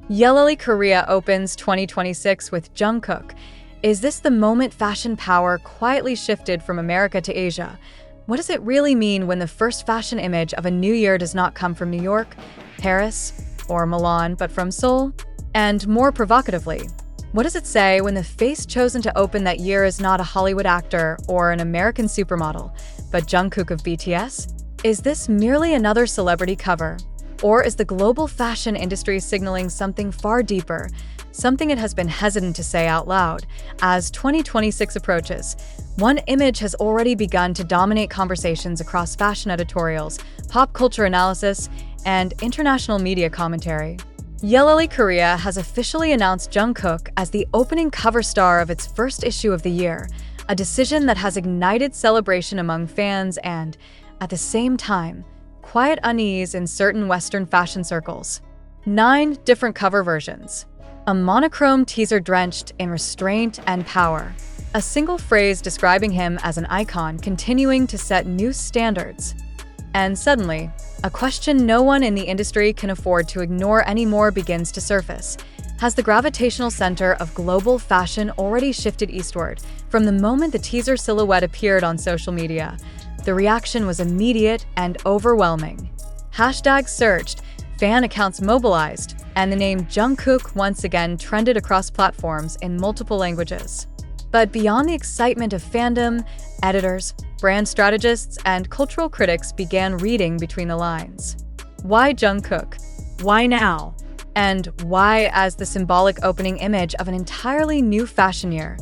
ELLE Korea opens 2026 with Jungkook. Is this the moment fashion power quietly shifted from America to Asia? What does it really mean when the first fashion image of a new year does not come from New York, Paris, or Milan, but from Seoul? And more provocatively, what does it say when the face chosen to open that year is not a Hollywood actor or an American supermodel, but Jungkook of BTS? Is this merely another celebrity cover? Or is the global fashion industry signaling something far deeper, something it has been hesitant to say out loud? As 2026 approaches, one image has already begun to dominate conversations across fashion editorials, pop culture analysis, and international media commentary. ELLE Korea has officially announced Jungkook as the opening cover star of its first issue of the year, a decision that has ignited celebration among fans and, at the same time, quiet unease in certain Western fashion circles. 9 different cover versions. A monochrome teaser drenched in restraint and power. A single phrase describing him as an icon continuing to set new standards. And suddenly, a question no one in the industry can afford to ignore anymore begins to surface. Has the gravitational center of global fashion already shifted eastward from the moment the teaser silhouette appeared on social media? The reaction was immediate and overwhelming. Hashtags surged, fan accounts mobilized, and the name Jungkook once again trended across platforms in multiple languages. But beyond the excitement of fandom, editors, brand strategists, and cultural critics began reading between the lines. Why Jungkook? Why now? And why as the symbolic opening image of an entirely new fashion year?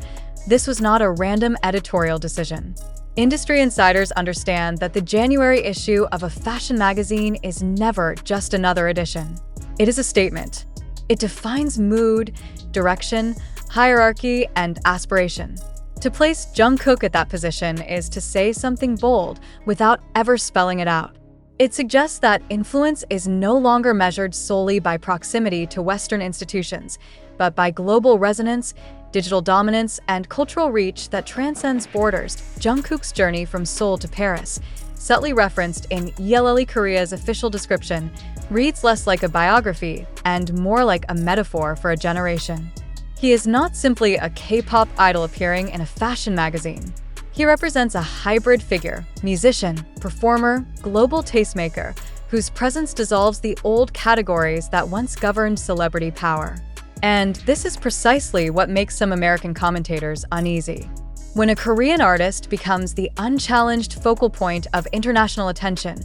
This was not a random editorial decision. Industry insiders understand that the January issue of a fashion magazine is never just another edition. It is a statement. It defines mood, direction, hierarchy, and aspiration. To place Jungkook at that position is to say something bold without ever spelling it out. It suggests that influence is no longer measured solely by proximity to Western institutions, but by global resonance, digital dominance, and cultural reach that transcends borders. Jungkook's journey from Seoul to Paris, subtly referenced in ELLE Korea's official description, reads less like a biography and more like a metaphor for a generation. He is not simply a K-pop idol appearing in a fashion magazine. He represents a hybrid figure, musician, performer, global tastemaker, whose presence dissolves the old categories that once governed celebrity power. And this is precisely what makes some American commentators uneasy. When a Korean artist becomes the unchallenged focal point of international attention,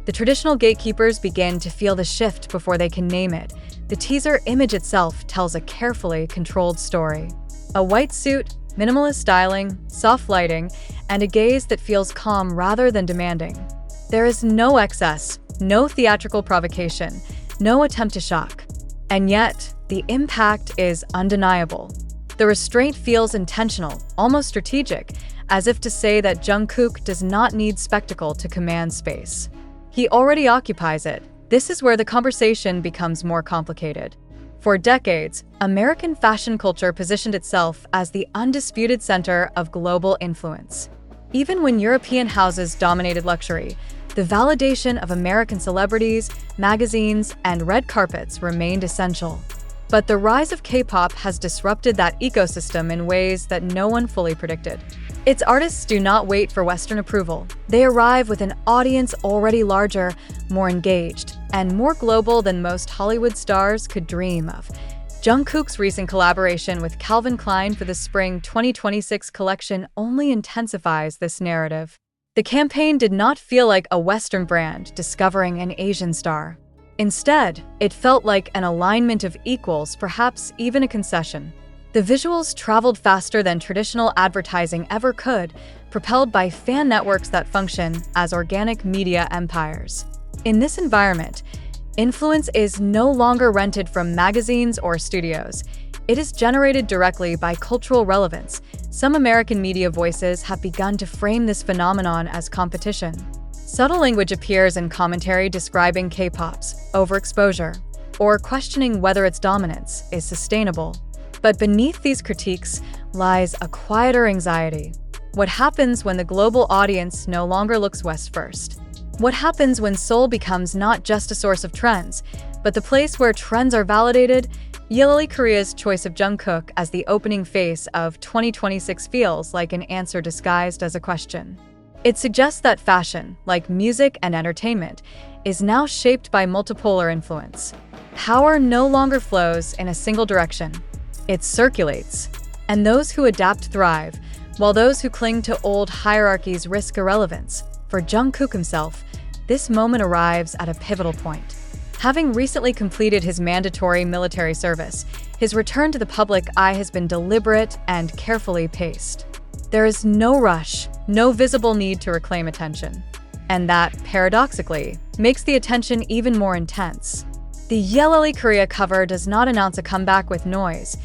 the traditional gatekeepers begin to feel the shift before they can name it. The teaser image itself tells a carefully controlled story. A white suit, minimalist styling, soft lighting, and a gaze that feels calm rather than demanding. There is no excess, no theatrical provocation, no attempt to shock. And yet, the impact is undeniable. The restraint feels intentional, almost strategic, as if to say that Jungkook does not need spectacle to command space. He already occupies it. This is where the conversation becomes more complicated. For decades, American fashion culture positioned itself as the undisputed center of global influence. Even when European houses dominated luxury, the validation of American celebrities, magazines, and red carpets remained essential. But the rise of K-pop has disrupted that ecosystem in ways that no one fully predicted. Its artists do not wait for Western approval. They arrive with an audience already larger, more engaged, and more global than most Hollywood stars could dream of. Jungkook's recent collaboration with Calvin Klein for the spring 2026 collection only intensifies this narrative. The campaign did not feel like a Western brand discovering an Asian star. Instead, it felt like an alignment of equals, perhaps even a concession. The visuals traveled faster than traditional advertising ever could, propelled by fan networks that function as organic media empires. In this environment, influence is no longer rented from magazines or studios. It is generated directly by cultural relevance. Some American media voices have begun to frame this phenomenon as competition. Subtle language appears in commentary describing K-pop's overexposure, or questioning whether its dominance is sustainable. But beneath these critiques lies a quieter anxiety. What happens when the global audience no longer looks west first? What happens when Seoul becomes not just a source of trends, But the place where trends are validated, ELLE Korea's choice of Jungkook as the opening face of 2026 feels like an answer disguised as a question. It suggests that fashion, like music and entertainment, is now shaped by multipolar influence. Power no longer flows in a single direction. It circulates. And those who adapt thrive, while those who cling to old hierarchies risk irrelevance. For Jungkook himself, this moment arrives at a pivotal point. Having recently completed his mandatory military service, his return to the public eye has been deliberate and carefully paced. There is no rush, no visible need to reclaim attention. And that, paradoxically, makes the attention even more intense. The ELLE Korea cover does not announce a comeback with noise.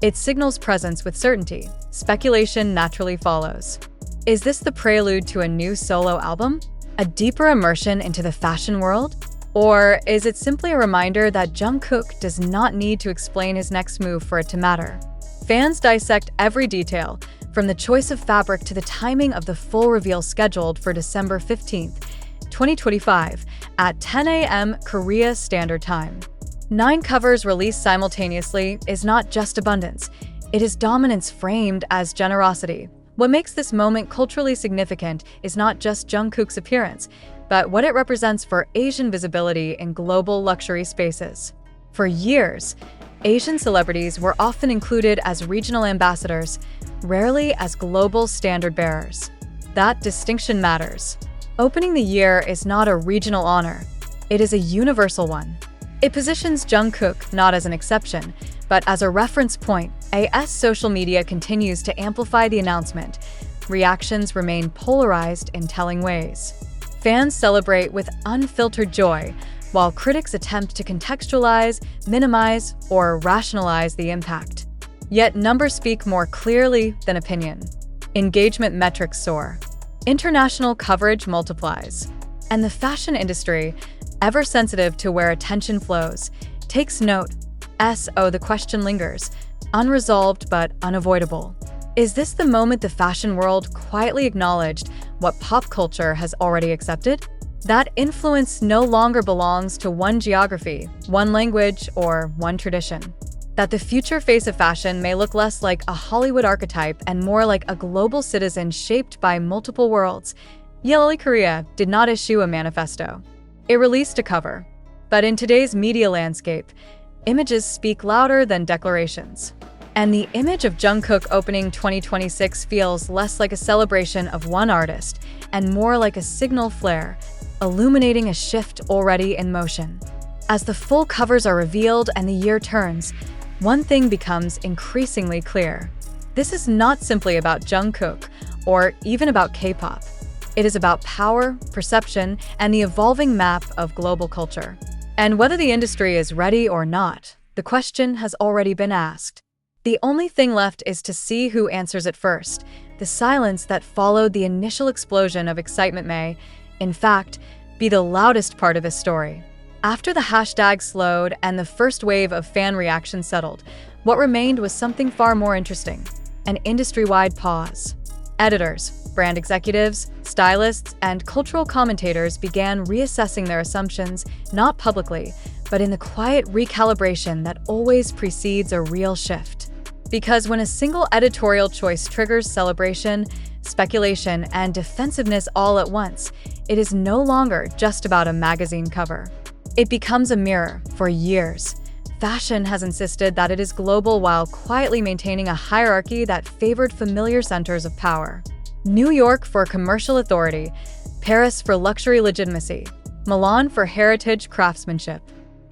It signals presence with certainty. Speculation naturally follows. Is this the prelude to a new solo album? A deeper immersion into the fashion world? Or is it simply a reminder that Jungkook does not need to explain his next move for it to matter? Fans dissect every detail, from the choice of fabric to the timing of the full reveal scheduled for December 15th, 2025 at 10 a.m. Korea Standard Time. 9 covers released simultaneously is not just abundance, it is dominance framed as generosity. What makes this moment culturally significant is not just Jungkook's appearance, but what it represents for Asian visibility in global luxury spaces. For years, Asian celebrities were often included as regional ambassadors, rarely as global standard-bearers. That distinction matters. Opening the year is not a regional honor, it is a universal one. It positions Jungkook not as an exception, but as a reference point. AS social media continues to amplify the announcement. Reactions remain polarized in telling ways. Fans celebrate with unfiltered joy, while critics attempt to contextualize, minimize, or rationalize the impact. Yet numbers speak more clearly than opinion. Engagement metrics soar. International coverage multiplies. And the fashion industry, ever sensitive to where attention flows, takes note. The question lingers, unresolved but unavoidable. Is this the moment the fashion world quietly acknowledged what pop culture has already accepted? That influence no longer belongs to one geography, one language, or one tradition. That the future face of fashion may look less like a Hollywood archetype and more like a global citizen shaped by multiple worlds. ELLE Korea did not issue a manifesto. It released a cover. But in today's media landscape, images speak louder than declarations. And the image of Jungkook opening 2026 feels less like a celebration of one artist and more like a signal flare, illuminating a shift already in motion. As the full covers are revealed and the year turns, one thing becomes increasingly clear. This is not simply about Jungkook or even about K-pop. It is about power, perception, and the evolving map of global culture. And whether the industry is ready or not, the question has already been asked. The only thing left is to see who answers it first. The silence that followed the initial explosion of excitement may, in fact, be the loudest part of this story. After the hashtag slowed and the first wave of fan reaction settled, what remained was something far more interesting: an industry-wide pause. Editors, brand executives, stylists, and cultural commentators began reassessing their assumptions, not publicly, but in the quiet recalibration that always precedes a real shift. Because when a single editorial choice triggers celebration, speculation, and defensiveness all at once, it is no longer just about a magazine cover. It becomes a mirror. For years, fashion has insisted that it is global while quietly maintaining a hierarchy that favored familiar centers of power. New York for commercial authority, Paris for luxury legitimacy, Milan for heritage craftsmanship.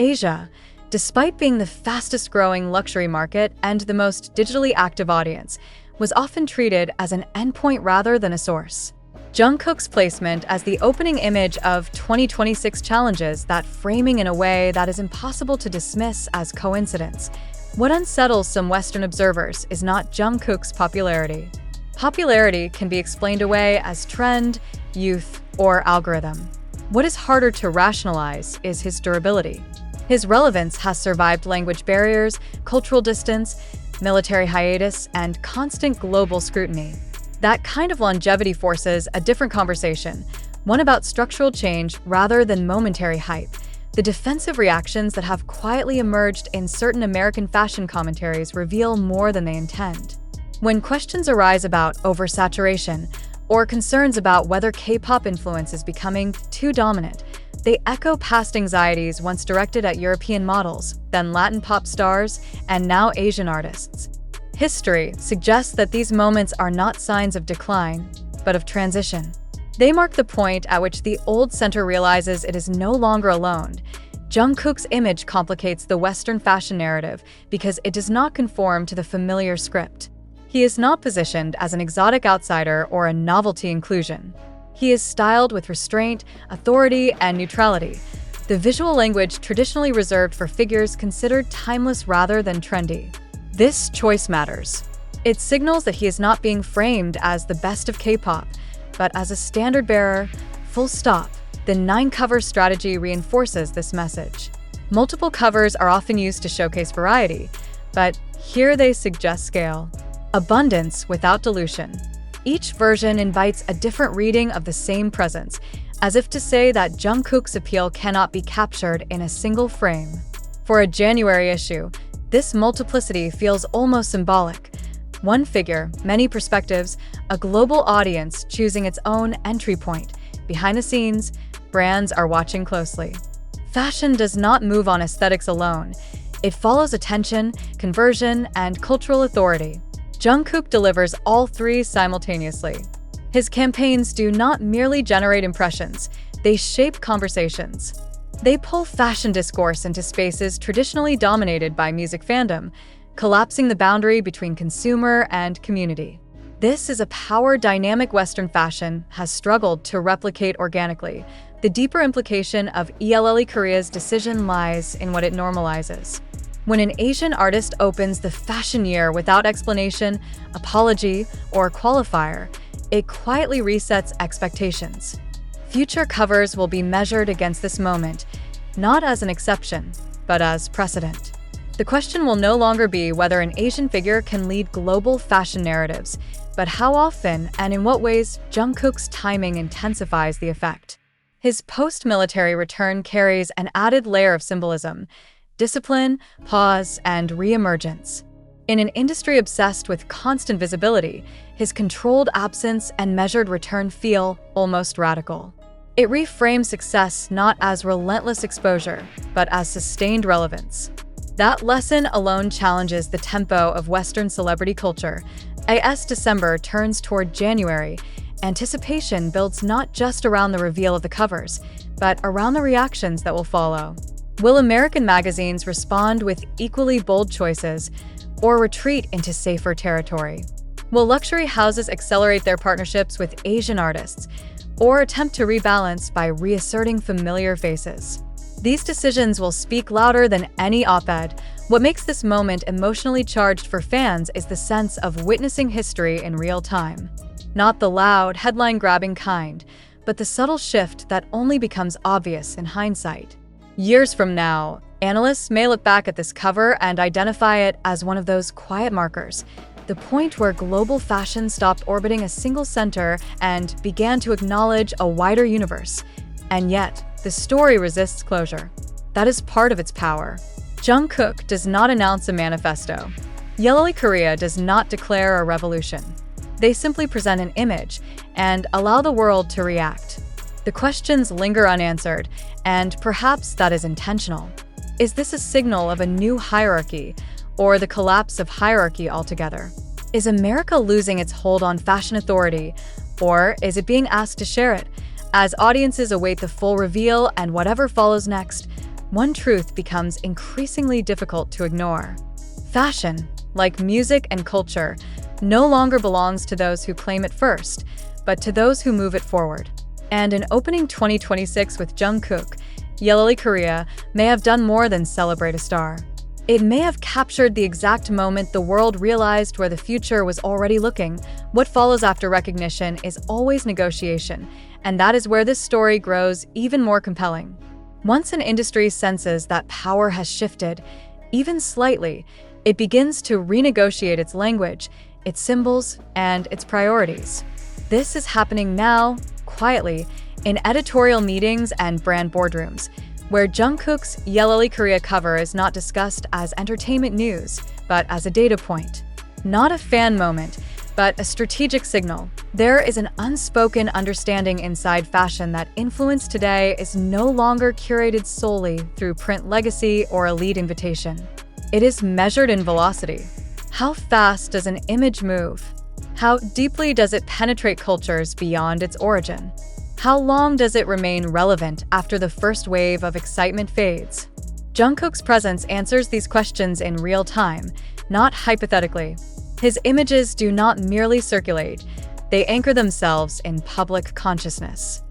Asia, despite being the fastest-growing luxury market and the most digitally active audience, was often treated as an endpoint rather than a source. Jungkook's placement as the opening image of 2026 challenges that framing in a way that is impossible to dismiss as coincidence. What unsettles some Western observers is not Jungkook's popularity. Popularity can be explained away as trend, youth, or algorithm. What is harder to rationalize is his durability. His relevance has survived language barriers, cultural distance, military hiatus, and constant global scrutiny. That kind of longevity forces a different conversation, one about structural change rather than momentary hype. The defensive reactions that have quietly emerged in certain American fashion commentaries reveal more than they intend. When questions arise about oversaturation or concerns about whether K-pop influence is becoming too dominant, they echo past anxieties once directed at European models, then Latin pop stars, and now Asian artists. History suggests that these moments are not signs of decline, but of transition. They mark the point at which the old center realizes it is no longer alone. Jungkook's image complicates the Western fashion narrative because it does not conform to the familiar script. He is not positioned as an exotic outsider or a novelty inclusion. He is styled with restraint, authority, and neutrality, the visual language traditionally reserved for figures considered timeless rather than trendy. This choice matters. It signals that he is not being framed as the best of K-pop, but as a standard bearer, full stop. The 9-cover strategy reinforces this message. Multiple covers are often used to showcase variety, but here they suggest scale. Abundance without dilution. Each version invites a different reading of the same presence, as if to say that Jungkook's appeal cannot be captured in a single frame. For a January issue, this multiplicity feels almost symbolic. One figure, many perspectives, a global audience choosing its own entry point. Behind the scenes, brands are watching closely. Fashion does not move on aesthetics alone. It follows attention, conversion, and cultural authority. Jungkook delivers all three simultaneously. His campaigns do not merely generate impressions, they shape conversations. They pull fashion discourse into spaces traditionally dominated by music fandom, collapsing the boundary between consumer and community. This is a power dynamic Western fashion has struggled to replicate organically. The deeper implication of ELLE Korea's decision lies in what it normalizes. When an Asian artist opens the fashion year without explanation, apology, or qualifier, it quietly resets expectations. Future covers will be measured against this moment, not as an exception, but as precedent. The question will no longer be whether an Asian figure can lead global fashion narratives, but how often and in what ways Jungkook's timing intensifies the effect. His post-military return carries an added layer of symbolism: discipline, pause, and re-emergence. In an industry obsessed with constant visibility, his controlled absence and measured return feel almost radical. It reframes success not as relentless exposure, but as sustained relevance. That lesson alone challenges the tempo of Western celebrity culture. As December turns toward January, anticipation builds not just around the reveal of the covers, but around the reactions that will follow. Will American magazines respond with equally bold choices, or retreat into safer territory? Will luxury houses accelerate their partnerships with Asian artists, or attempt to rebalance by reasserting familiar faces? These decisions will speak louder than any op-ed. What makes this moment emotionally charged for fans is the sense of witnessing history in real time. Not the loud, headline-grabbing kind, but the subtle shift that only becomes obvious in hindsight. Years from now, analysts may look back at this cover and identify it as one of those quiet markers, the point where global fashion stopped orbiting a single center and began to acknowledge a wider universe. And yet, the story resists closure. That is part of its power. Jungkook does not announce a manifesto. ELLE Korea does not declare a revolution. They simply present an image and allow the world to react. The questions linger unanswered, and perhaps that is intentional. Is this a signal of a new hierarchy, or the collapse of hierarchy altogether? Is America losing its hold on fashion authority, or is it being asked to share it? As audiences await the full reveal and whatever follows next, one truth becomes increasingly difficult to ignore. Fashion, like music and culture, no longer belongs to those who claim it first, but to those who move it forward. And in opening 2026 with Jungkook, ELLE Korea may have done more than celebrate a star. It may have captured the exact moment the world realized where the future was already looking. What follows after recognition is always negotiation, and that is where this story grows even more compelling. Once an industry senses that power has shifted, even slightly, it begins to renegotiate its language, its symbols, and its priorities. This is happening now, quietly, in editorial meetings and brand boardrooms. where Jungkook's ELLE Korea cover is not discussed as entertainment news, but as a data point. Not a fan moment, but a strategic signal. There is an unspoken understanding inside fashion that influence today is no longer curated solely through print legacy or elite invitation. It is measured in velocity. How fast does an image move? How deeply does it penetrate cultures beyond its origin? How long does it remain relevant after the first wave of excitement fades? Jungkook's presence answers these questions in real time, not hypothetically. His images do not merely circulate, they anchor themselves in public consciousness.